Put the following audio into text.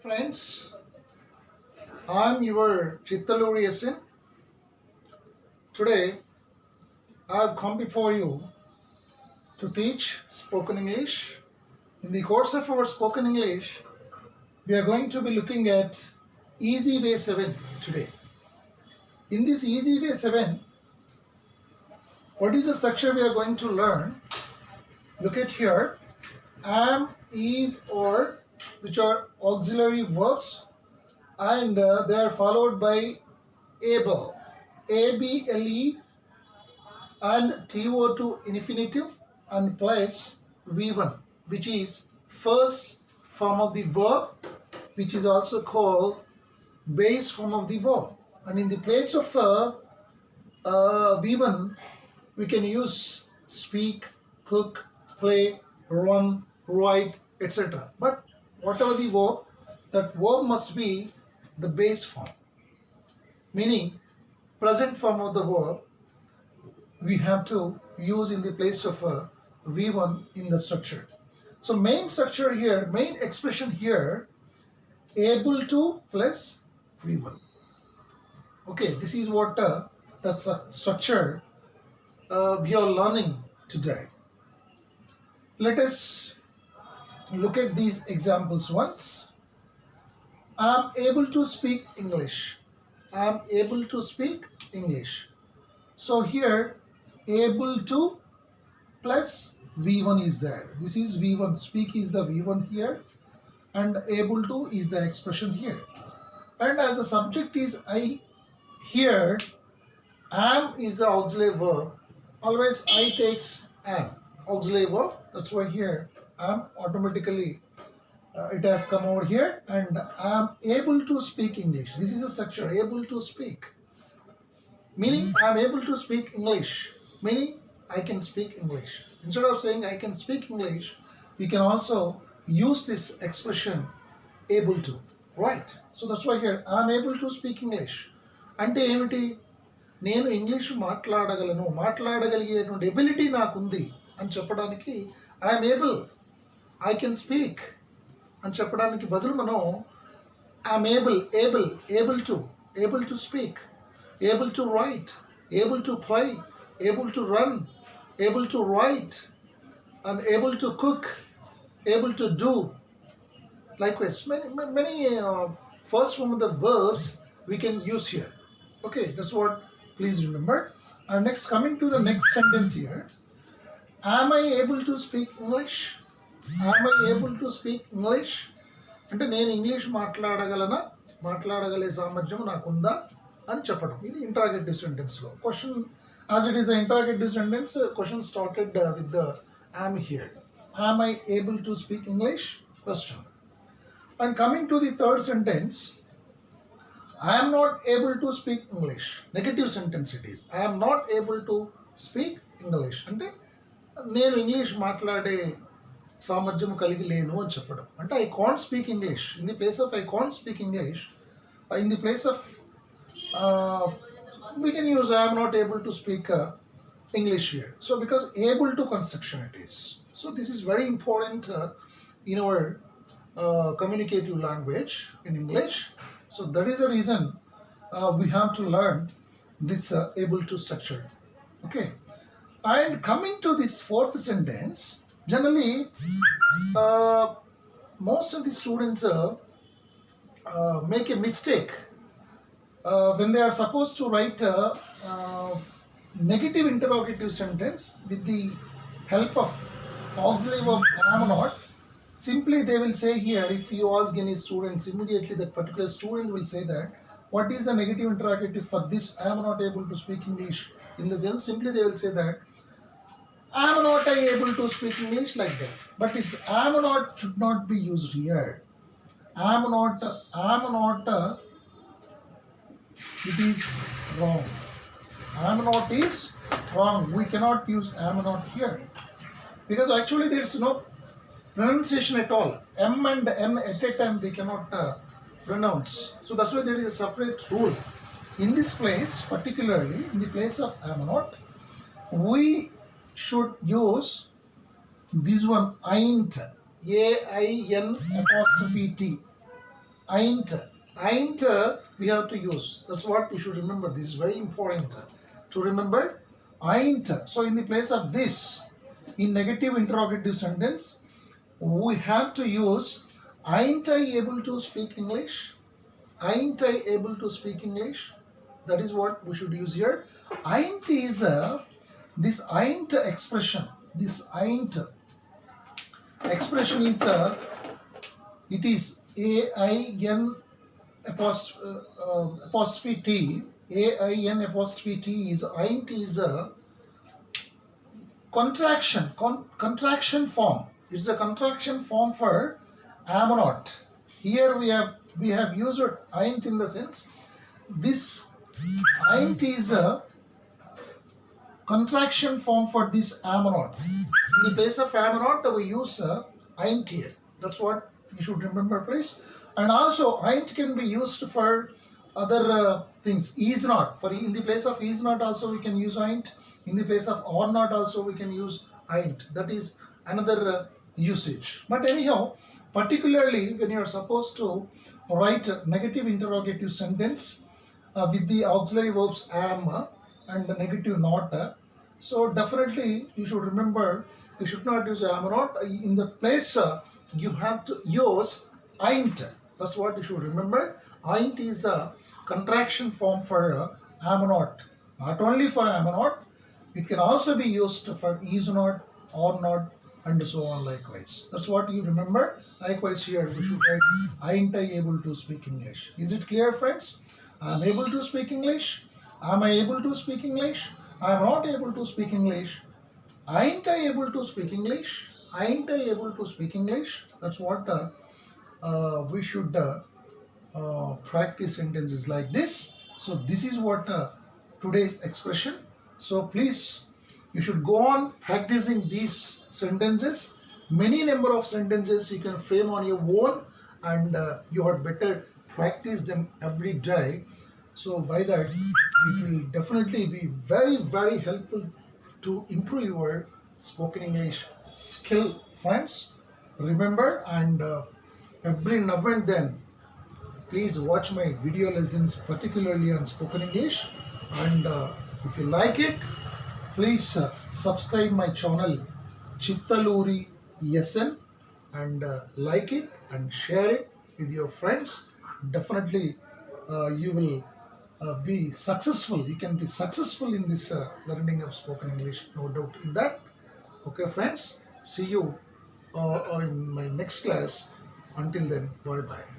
Friends, I'm your Chittaluri Yasin. Today, I've come before you to teach spoken English. In the course of our spoken English, we are going to be looking at Easy Way 7 today. In this Easy Way 7, what is the structure we are going to learn? Look at here. Am, is, or, which are auxiliary verbs, and they are followed by able, able, and to infinitive, and plus v1, which is first form of the verb, which is also called base form of the verb. And in the place of v1, we can use speak, cook, play, run, write, etc. But whatever the verb, that verb must be the base form, meaning present form of the verb we have to use in the place of v1 in the structure. So main structure here, main expression here, able to plus v1. Okay, this is what the structure we are learning today. Let us look at these examples once. I am able to speak English. I am able to speak English. So here able to plus v1 is there. This is v1. Speak is the v1 here, and able to is the expression here. And as the subject is I here, am is the auxiliary verb. Always I takes am, auxiliary verb. That's why here am automatically it has come over here, and I am able to speak English. This is a structure, able to speak, meaning I am able to speak English, meaning I can speak English. Instead of saying I can speak English, we can also use this expression able to, right? So that's why here I am able to speak English. అంటే ఏమిటి? నేను English మాట్లాడగలిగేటువంటి ability నాకుంది అని చెప్పడానికి I'm able, I can speak అని చెప్పడానికి బదులు మనం I'm able to speak, able to write, able to play, able to run, able to write, and able to cook, able to do. Likewise, many first form of the verbs we can use here. Okay, that's what please remember. And next, coming to the next sentence here. Am I able to speak English? Am I able to speak English? అంటే నేను English మాట్లాడగలే సామర్థ్యం నాకుందా అని చెప్పడం. ఇది interrogative సెంటెన్స్లో question. As it is a interrogative sentence, question started with the am here. Am I able to speak English? Question. And coming to the third sentence, I am not able to speak English. Negative sentence it is. I am not able to speak English. అంటే నేను English మాట్లాడే సామర్థ్యం కలిగి లేను అని చెప్పడం. అంటే I can't speak English. In the place of I can't speak English, in the place of we can use I am not able to speak English here. So because able to construction it is. So this is very important in our communicative language in English. So that is the reason we have to learn this able to structure. Okay. And coming to this fourth sentence, generally most of the students make a mistake when they are supposed to write a negative interrogative sentence with the help of auxiliary verb am not. Simply they will say here, if you ask any students, immediately that particular student will say that what is the negative interrogative for this I am not able to speak English. In the sense, simply they will say that I am not able to speak English, like that. But this I am not should not be used here. I am not it is wrong. Am not is wrong. We cannot use am not here, because actually there is no pronunciation at all. M and N at a time we cannot pronounce. So that's why there is a separate rule. In this place, particularly in the place of am not, we should use this one, ain't, A-I-N apostrophe T. Ain't. Ain't we have to use. That's what you should remember. This is very important to remember. Ain't. So in the place of this, in negative interrogative sentence, we have to use ain't I able to speak English? Ain't I able to speak English? That is what we should use here. Ain't is this ain't expression. This ain't expression is it is AIN apostrophe T. AIN apostrophe T is ain't is a contraction contraction form. It's a contraction form for am not. Here we have used ain't in the sense this ain't is a contraction form for this am not. In the place of am not, we use ain't here. That's what you should remember, please. And also ain't can be used for other things. Is not. For in the place of is not also we can use ain't. In the place of or not also we can use ain't. That is another usage. But anyhow, particularly when you are supposed to write a negative interrogative sentence with the auxiliary verbs am and the negative not. So definitely you should remember you should not use am not. In the place you have to use ain't. That's what you should remember. Ain't is the contraction form for am not. Not only for am not, it can also be used for is not, or not, and so on likewise. That's what you remember. Likewise here we should write ain't I able to speak English. Is it clear, friends? I am able to speak English. Am I able to speak English? I am not able to speak English. Ain't I able to speak English? Ain't I able to speak English? That's what we should practice sentences like this. So this is what today's expression. So please, you should go on practicing these sentences. Many number of sentences you can frame on your own, and you had better practice them every day. So by that, it will definitely be very, very helpful to improve your spoken English skill, friends. Remember, and every now and then, please watch my video lessons, particularly on spoken English. And if you like it, please subscribe my channel Chittaluri SN, and like it and share it with your friends. Definitely you will be successful. You can be successful in this learning of spoken English, no doubt in that. Okay, friends, see you in my next class. Until then, bye bye.